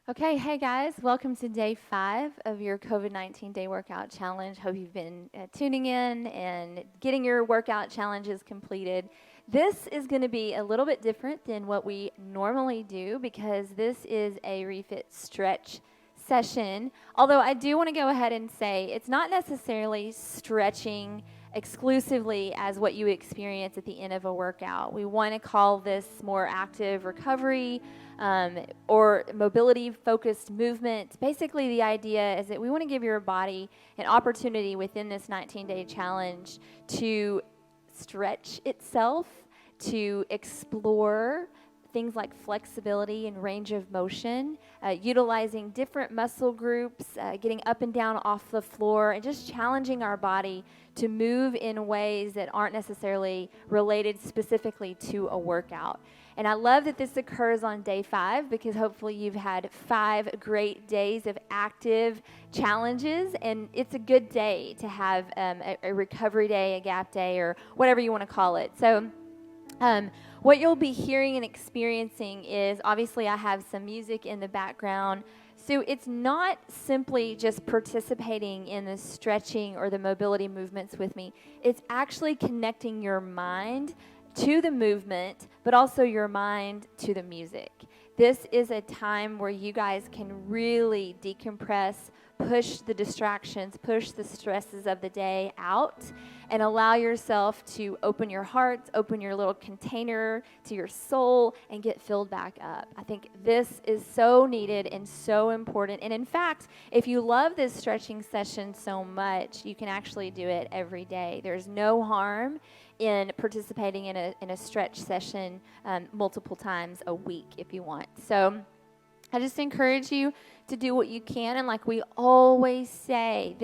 Okay, hey guys, welcome to day 5 of your COVID-19 day workout challenge. Hope you've been tuning in and getting your workout challenges completed. This is going to be a little bit different than what we normally do because this is a refit stretch session. Although I do want to go ahead and say it's not necessarily stretching exclusively as what you experience at the end of a workout. We want to call this more active recovery or mobility-focused movement. Basically, the idea is that we want to give your body an opportunity within this 19-day challenge to stretch itself, to explore things like flexibility and range of motion, utilizing different muscle groups, getting up and down off the floor, and just challenging our body to move in ways that aren't necessarily related specifically to a workout. And I love that this occurs on day 5 because hopefully you've had 5 great days of active challenges, and it's a good day to have a recovery day, a gap day, or whatever you want to call it. So what you'll be hearing and experiencing is, obviously I have some music in the background, so it's not simply just participating in the stretching or the mobility movements with me. It's actually connecting your mind to the movement, but also your mind to the music. This is a time where you guys can really decompress, push the distractions, push the stresses of the day out, and allow yourself to open your heart, open your little container to your soul, and get filled back up. I think this is so needed and so important. And in fact, if you love this stretching session so much, you can actually do it every day. There's no harm in participating in a stretch session multiple times a week if you want. So I just encourage you to do what you can, and like we always say,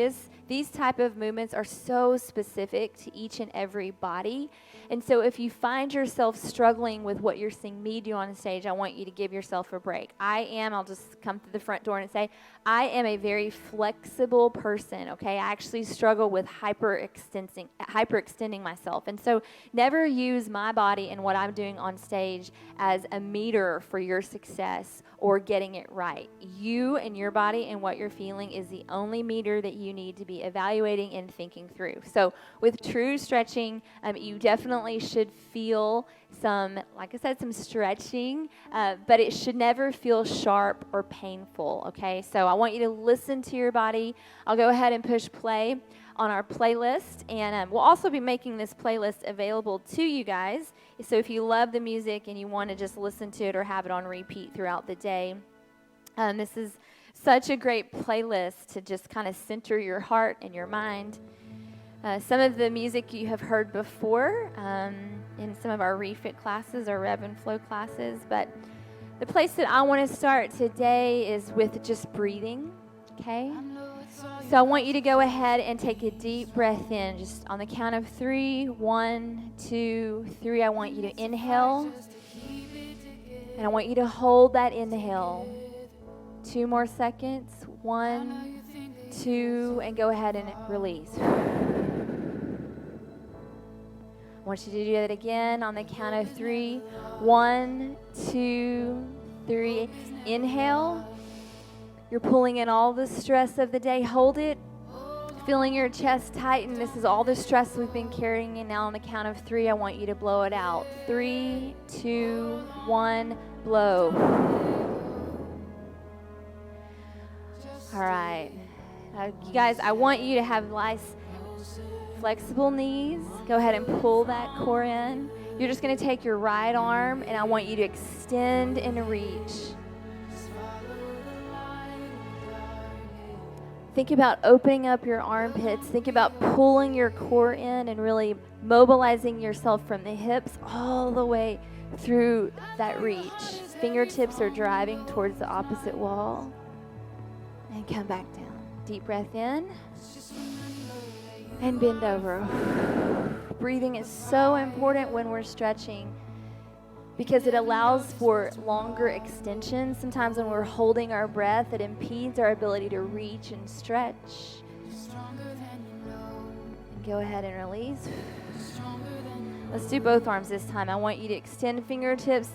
these type of movements are so specific to each and every body. And so if you find yourself struggling with what you're seeing me do on stage, I want you to give yourself a break. I'll just come through the front door and say, I am a very flexible person, okay? I actually struggle with hyperextending myself. And so never use my body and what I'm doing on stage as a meter for your success or getting it right. You and your body and what you're feeling is the only meter that you need to be evaluating and thinking through. So with true stretching, you definitely should feel some, like I said, some stretching, but it should never feel sharp or painful, okay? So I want you to listen to your body. I'll go ahead and push play on our playlist, and we'll also be making this playlist available to you guys. So if you love the music and you want to just listen to it or have it on repeat throughout the day, this is such a great playlist to just kind of center your heart and your mind. Some of the music you have heard before in some of our refit classes or Rev and Flow classes, but the place that I want to start today is with just breathing, okay? So I want you to go ahead and take a deep breath in, just on the count of 3. 1, 2, 3. I want you to inhale, and I want you to hold that inhale. 2 more seconds. 1, 2, and go ahead and release. I want you to do that again on the count of 3. 1, 2, 3. Inhale. You're pulling in all the stress of the day. Hold it. Feeling your chest tighten. This is all the stress we've been carrying. And now on the count of 3, I want you to blow it out. 3, 2, 1, blow. All right. You guys, I want you to have nice, flexible knees. Go ahead and pull that core in. You're just going to take your right arm, and I want you to extend and reach. Think about opening up your armpits. Think about pulling your core in and really mobilizing yourself from the hips all the way through that reach. Fingertips are driving towards the opposite wall. And come back down. Deep breath in. And bend over. Breathing is so important when we're stretching because it allows for longer extensions. Sometimes when we're holding our breath, it impedes our ability to reach and stretch. And go ahead and release. Let's do both arms this time. I want you to extend fingertips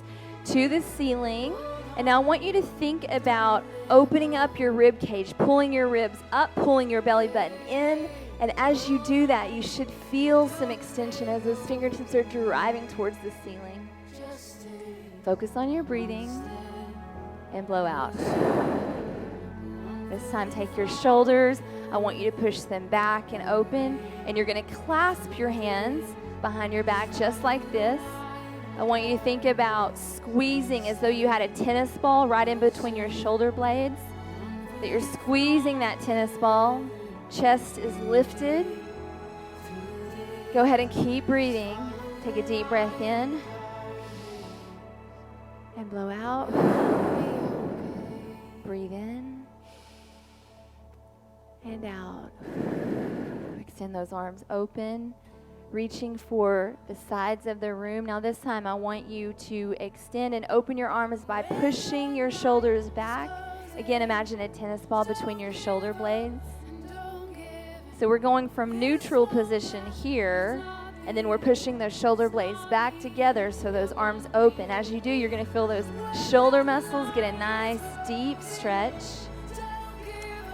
to the ceiling. And now I want you to think about opening up your rib cage, pulling your ribs up, pulling your belly button in. And as you do that, you should feel some extension as those fingertips are driving towards the ceiling. Focus on your breathing and blow out. This time, take your shoulders. I want you to push them back and open. And you're going to clasp your hands behind your back just like this. I want you to think about squeezing as though you had a tennis ball right in between your shoulder blades. That you're squeezing that tennis ball. Chest is lifted. Go ahead and keep breathing. Take a deep breath in. And blow out. Breathe in. And out. Extend those arms open. Reaching for the sides of the room. Now this time I want you to extend and open your arms by pushing your shoulders back. Again, imagine a tennis ball between your shoulder blades. So we're going from neutral position here, and then we're pushing those shoulder blades back together so those arms open. As you do, you're going to feel those shoulder muscles get a nice deep stretch.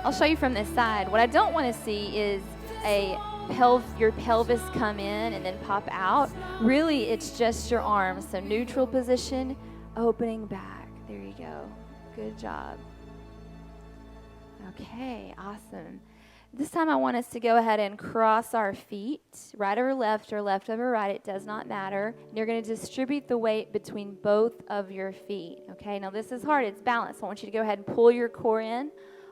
I'll show you from this side. What I don't want to see is your pelvis come in and then pop out. Really, it's just your arms. So neutral position, opening back. There you go. Good job. Okay, awesome. This time I want us to go ahead and cross our feet, right over left or left over right. It does not matter. And you're going to distribute the weight between both of your feet. Okay, now this is hard. It's balance. I want you to go ahead and pull your core in.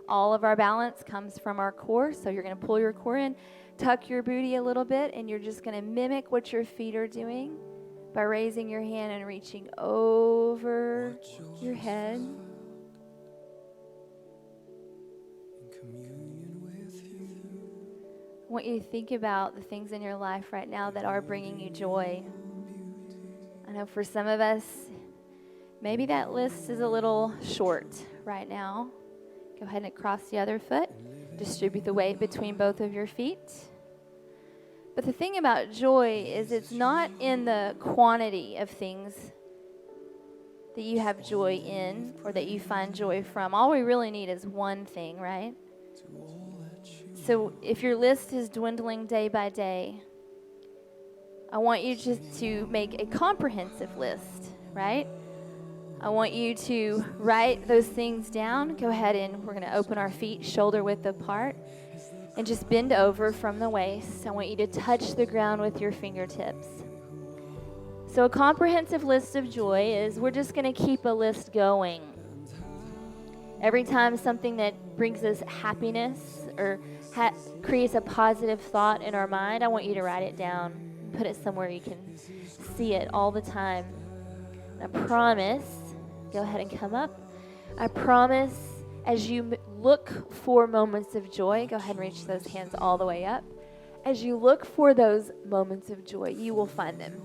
All of our balance comes from our core, so you're going to pull your core in, tuck your booty a little bit, and you're just going to mimic what your feet are doing by raising your hand and reaching over your head. I want you to think about the things in your life right now that are bringing you joy. I know for some of us, maybe that list is a little short right now. Go ahead and cross the other foot. Distribute the weight between both of your feet. But the thing about joy is it's not in the quantity of things that you have joy in or that you find joy from. All we really need is one thing, right? So if your list is dwindling day by day, I want you just to make a comprehensive list, right? I want you to write those things down. Go ahead and we're going to open our feet shoulder width apart and just bend over from the waist. I want you to touch the ground with your fingertips. So a comprehensive list of joy is we're just going to keep a list going. Every time something that brings us happiness or creates a positive thought in our mind, I want you to write it down. Put it somewhere you can see it all the time. I promise, go ahead and come up. I promise as you look for moments of joy, go ahead and reach those hands all the way up. As you look for those moments of joy, you will find them.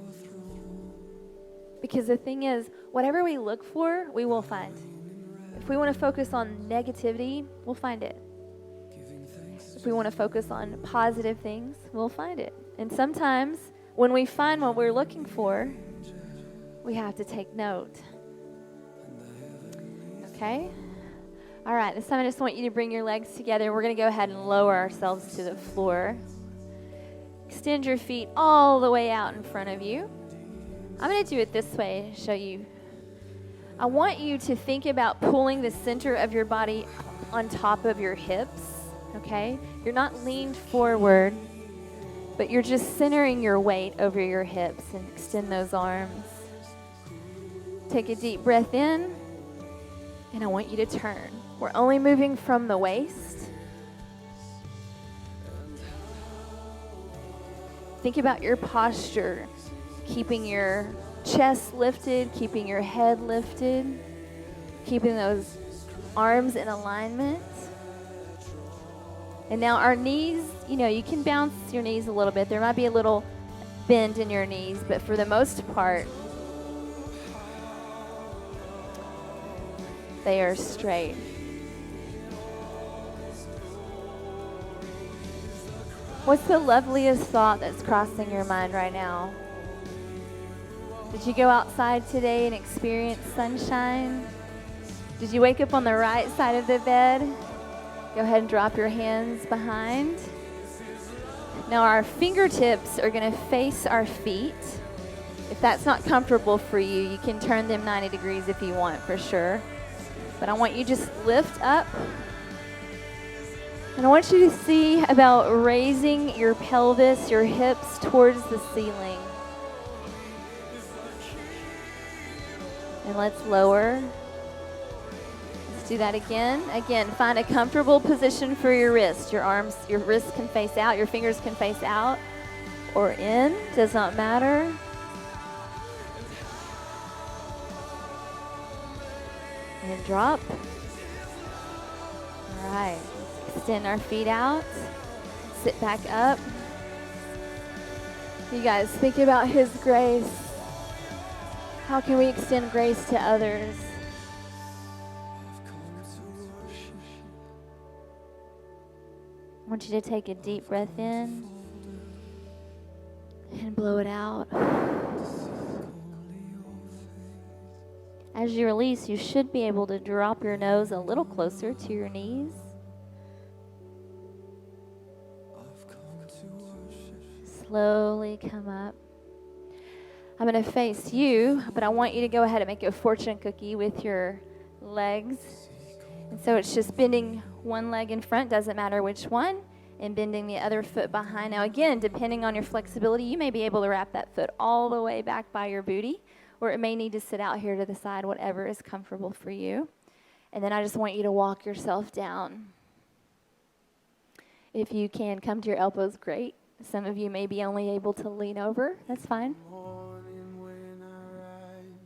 Because the thing is, whatever we look for, we will find. If we want to focus on negativity, we'll find it. If we want to focus on positive things, we'll find it. And sometimes when we find what we're looking for, we have to take note. Okay? All right, this time I just want you to bring your legs together. We're going to go ahead and lower ourselves to the floor. Extend your feet all the way out in front of you. I'm going to do it this way to show you. I want you to think about pulling the center of your body on top of your hips, okay? You're not leaned forward, but you're just centering your weight over your hips and extend those arms. Take a deep breath in, and I want you to turn. We're only moving from the waist. Think about your posture, keeping your chest lifted, keeping your head lifted, keeping those arms in alignment. And now our knees, you can bounce your knees a little bit. There might be a little bend in your knees, but for the most part, they are straight. What's the loveliest thought that's crossing your mind right now? Did you go outside today and experience sunshine? Did you wake up on the right side of the bed? Go ahead and drop your hands behind. Now our fingertips are going to face our feet. If that's not comfortable for you, you can turn them 90 degrees if you want, for sure. But I want you just lift up. And I want you to see about raising your pelvis, your hips towards the ceiling. And let's lower. Let's do that again. Again, find a comfortable position for your wrist. Your arms, your wrists can face out, your fingers can face out or in, does not matter. And drop. All right. Extend our feet out. Sit back up. You guys, think about His grace. How can we extend grace to others? I want you to take a deep breath in and blow it out. As you release, you should be able to drop your nose a little closer to your knees. Slowly come up. I'm going to face you, but I want you to go ahead and make a fortune cookie with your legs. And so it's just bending one leg in front, doesn't matter which one, and bending the other foot behind. Now again, depending on your flexibility, you may be able to wrap that foot all the way back by your booty, or it may need to sit out here to the side, whatever is comfortable for you. And then I just want you to walk yourself down. If you can come to your elbows, great. Some of you may be only able to lean over. That's fine.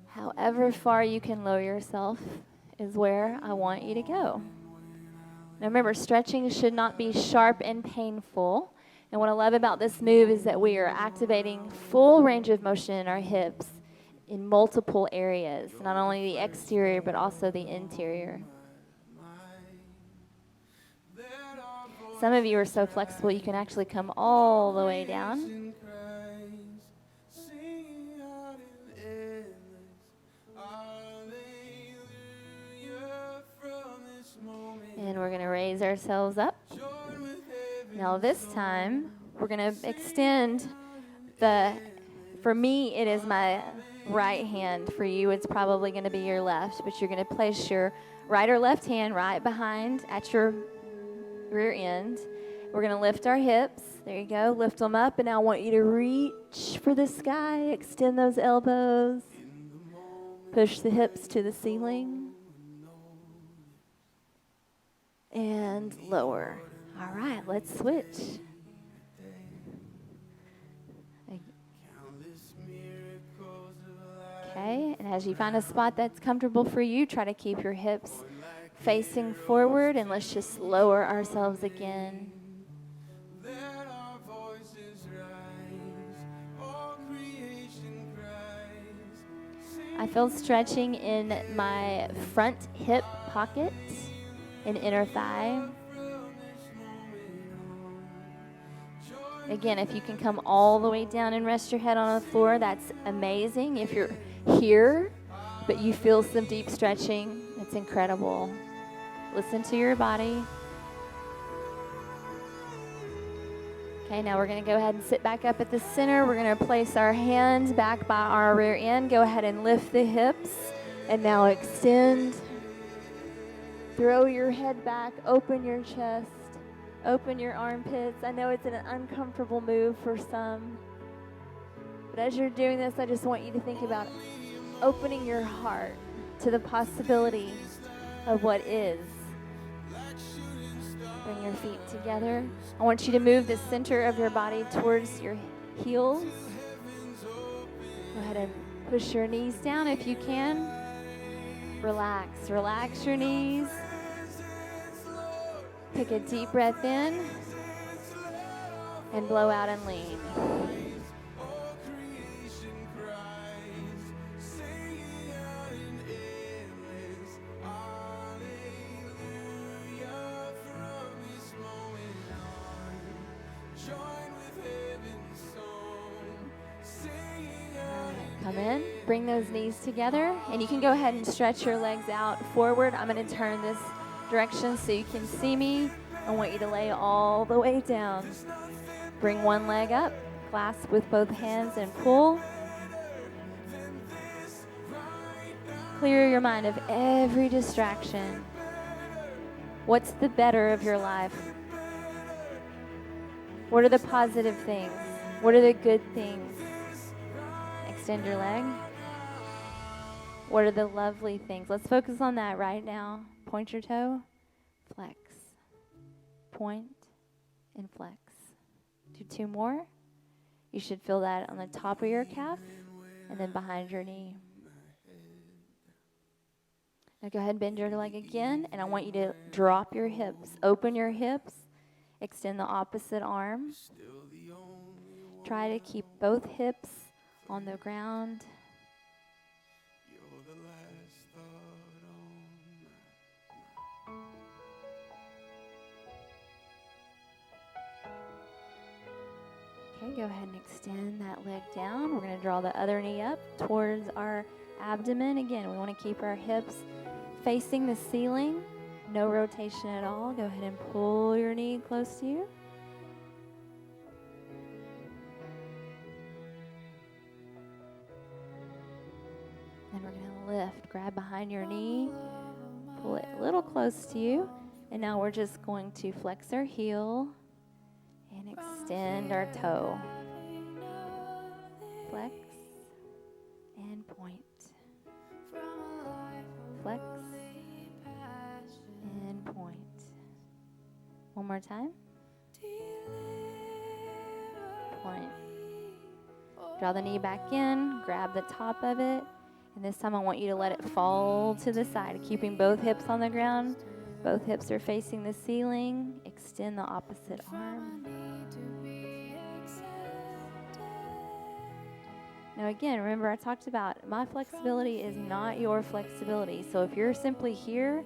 However far you can lower yourself is where I want you to go. Now remember, stretching should not be sharp and painful. And what I love about this move is that we are activating full range of motion in our hips in multiple areas, not only the exterior but also the interior. Some of you are so flexible you can actually come all the way down. And we're going to raise ourselves up. Now this time, we're going to extend for me, it is my right hand. For you, it's probably going to be your left, but you're going to place your right or left hand right behind at your rear end. We're going to lift our hips. There you go. Lift them up. And now I want you to reach for the sky. Extend those elbows. Push the hips to the ceiling. And lower. All right, let's switch. Okay, and as you find a spot that's comfortable for you, try to keep your hips facing forward, and let's just lower ourselves again. I feel stretching in my front hip pocket and inner thigh. Again, if you can come all the way down and rest your head on the floor, that's amazing. If you're here, but you feel some deep stretching, it's incredible. Listen to your body. Okay, now we're going to go ahead and sit back up at the center. We're going to place our hands back by our rear end. Go ahead and lift the hips. And now extend. Throw your head back. Open your chest. Open your armpits. I know it's an uncomfortable move for some. But as you're doing this, I just want you to think about opening your heart to the possibility of what is. Bring your feet together. I want you to move the center of your body towards your heels. Go ahead and push your knees down if you can. Relax. Relax your knees. Take a deep breath in and blow out and lean. Come Come in, bring those knees together, and you can go ahead and stretch your legs out forward. I'm going to turn this direction so you can see me. I want you to lay all the way down. Bring one leg up, clasp with both hands and pull. Clear your mind of every distraction. What's the better of your life? What are the positive things? What are the good things? Extend your leg. What are the lovely things? Let's focus on that right now. Point your toe, flex. Point and flex. Do 2 more. You should feel that on the top of your calf and then behind your knee. Now go ahead and bend your leg again, and I want you to drop your hips. Open your hips. Extend the opposite arm. Try to keep both hips on the ground. Okay, go ahead and extend that leg down. We're going to draw the other knee up towards our abdomen. Again, we want to keep our hips facing the ceiling. No rotation at all. Go ahead and pull your knee close to you. Then we're going to lift. Grab behind your knee. Pull it a little close to you. And now we're just going to flex our heel and extend our toe. Flex and point. Flex and point. One more time. Point. Draw the knee back in, grab the top of it, and this time I want you to let it fall to the side, keeping both hips on the ground. Both hips are facing the ceiling. Extend the opposite arm. Now again, remember I talked about my flexibility is not your flexibility. So if you're simply here,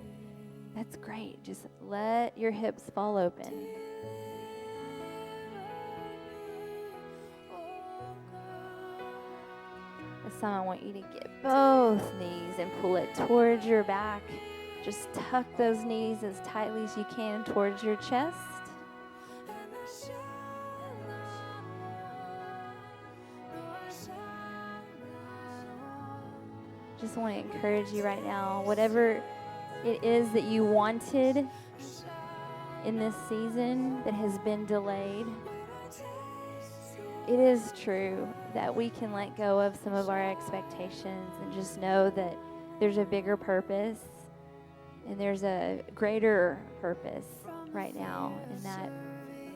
that's great. Just let your hips fall open. This time I want you to get both knees and pull it towards your back. Just tuck those knees as tightly as you can towards your chest. Just want to encourage you right now, whatever it is that you wanted in this season that has been delayed, it is true that we can let go of some of our expectations and just know that there's a bigger purpose and there's a greater purpose right now, and that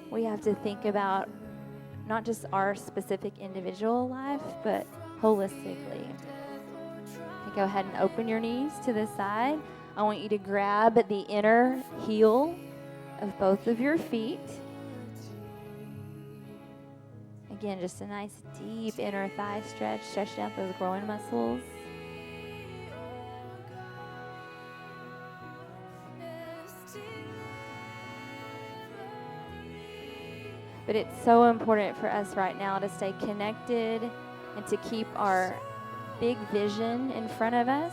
we have to think about not just our specific individual life, but holistically. Go ahead and open your knees to the side. I want you to grab the inner heel of both of your feet. Again, just a nice deep inner thigh stretch. Stretch out those groin muscles. But it's so important for us right now to stay connected and to keep our big vision in front of us.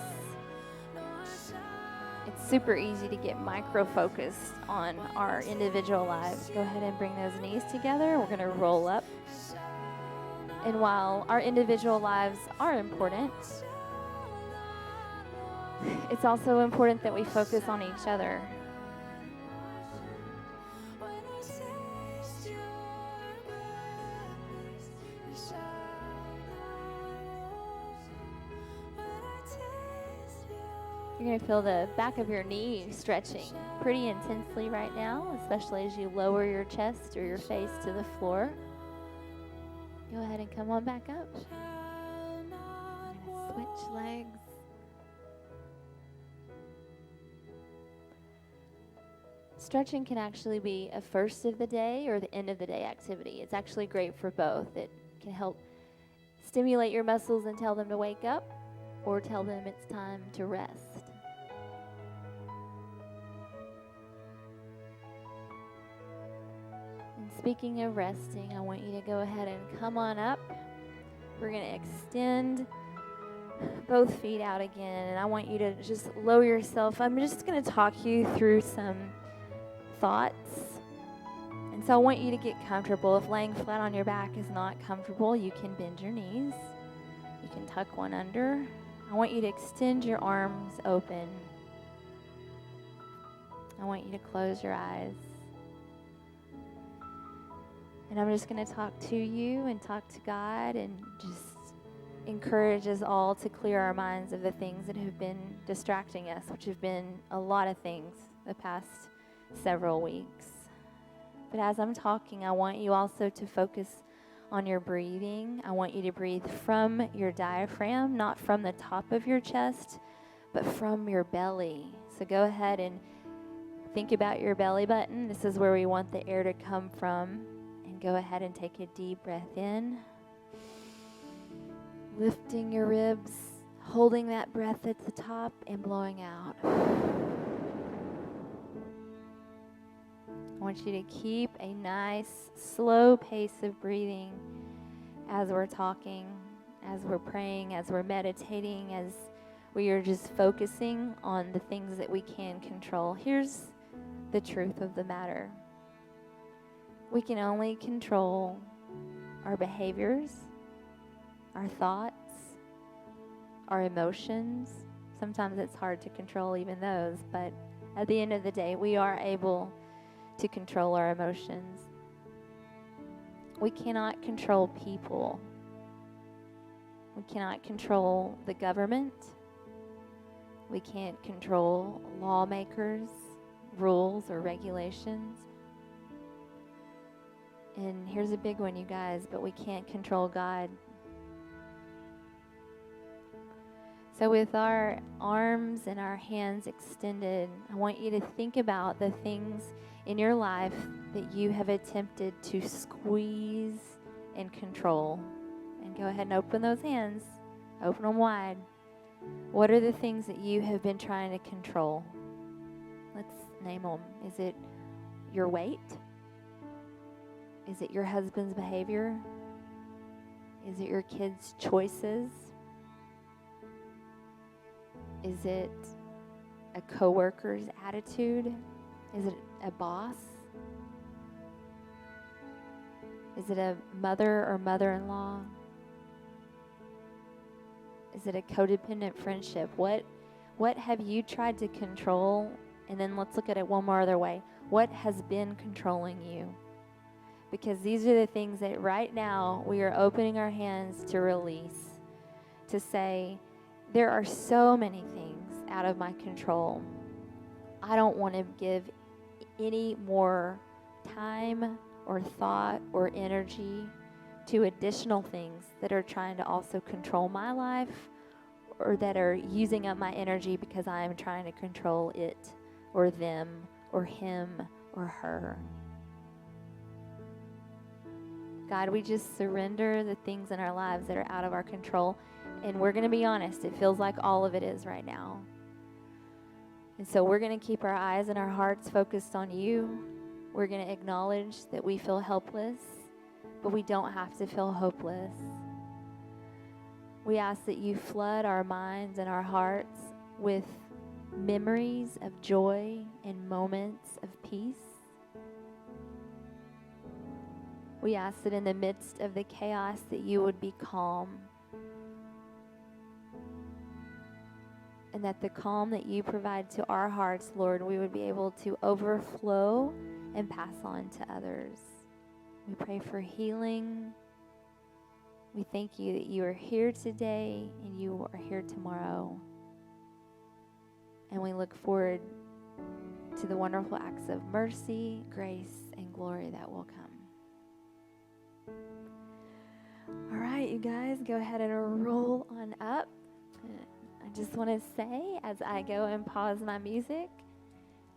It's super easy to get micro-focused on our individual lives. Go ahead and bring those knees together. We're going to roll up. And while our individual lives are important, it's also important that we focus on each other. You're going to feel the back of your knee stretching pretty intensely right now, especially as you lower your chest or your face to the floor. Go ahead and come on back up. I'm going to switch legs. Stretching can actually be a first of the day or the end of the day activity. It's actually great for both. It can help stimulate your muscles and tell them to wake up, or tell them it's time to rest. And speaking of resting, I want you to go ahead and come on up. We're going to extend both feet out again, and I want you to just lower yourself. I'm just going to talk you through some thoughts. And so I want you to get comfortable. If laying flat on your back is not comfortable, you can bend your knees. You can tuck one under. I want you to extend your arms open. I want you to close your eyes. And I'm just going to talk to you and talk to God and just encourage us all to clear our minds of the things that have been distracting us, which have been a lot of things the past several weeks. But as I'm talking, I want you also to focus on your breathing. I want you to breathe from your diaphragm, not from the top of your chest, but from your belly. So go ahead and think about your belly button. This is where we want the air to come from. And go ahead and take a deep breath in. Lifting your ribs, holding that breath at the top, and blowing out. I want you to keep a nice, slow pace of breathing as we're talking, as we're praying, as we're meditating, as we are just focusing on the things that we can control. Here's the truth of the matter. We can only control our behaviors, our thoughts, our emotions. Sometimes it's hard to control even those, but at the end of the day, we are able to control our emotions. We cannot control people. We cannot control the government. We can't control lawmakers, rules, or regulations. And here's a big one, you guys, but we can't control God. So with our arms and our hands extended, I want you to think about the things in your life that you have attempted to squeeze and control. And go ahead and open those hands. Open them wide. What are the things that you have been trying to control? Let's name them. Is it your weight? Is it your husband's behavior? Is it your kids' choices? Is it a coworker's attitude? Is it a boss? Is it a mother or mother-in-law? Is it a codependent friendship? What have you tried to control? And then let's look at it one more other way. What has been controlling you? Because these are the things that right now we are opening our hands to release, to say, there are so many things out of my control. I don't want to give any more time or thought or energy to additional things that are trying to also control my life or that are using up my energy because I am trying to control it or them or him or her. God, we just surrender the things in our lives that are out of our control. And we're going to be honest, it feels like all of it is right now. And so we're going to keep our eyes and our hearts focused on you. We're going to acknowledge that we feel helpless, but we don't have to feel hopeless. We ask that you flood our minds and our hearts with memories of joy and moments of peace. We ask that in the midst of the chaos that you would be calm. And that the calm that you provide to our hearts, Lord, we would be able to overflow and pass on to others. We pray for healing. We thank you that you are here today and you are here tomorrow. And we look forward to the wonderful acts of mercy, grace, and glory that will come. All right, you guys, go ahead and roll on up. I just want to say, as I go and pause my music,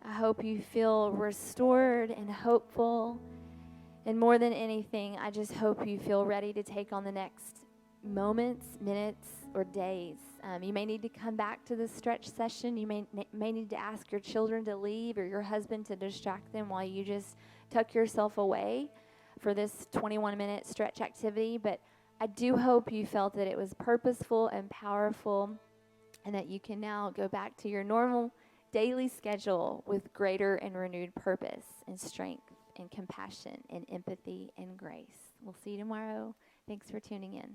I hope you feel restored and hopeful. And more than anything, I just hope you feel ready to take on the next moments, minutes, or days. You may need to come back to the stretch session. You may need to ask your children to leave or your husband to distract them while you just tuck yourself away for this 21-minute stretch activity. But I do hope you felt that it was purposeful and powerful and that you can now go back to your normal daily schedule with greater and renewed purpose and strength and compassion and empathy and grace. We'll see you tomorrow. Thanks for tuning in.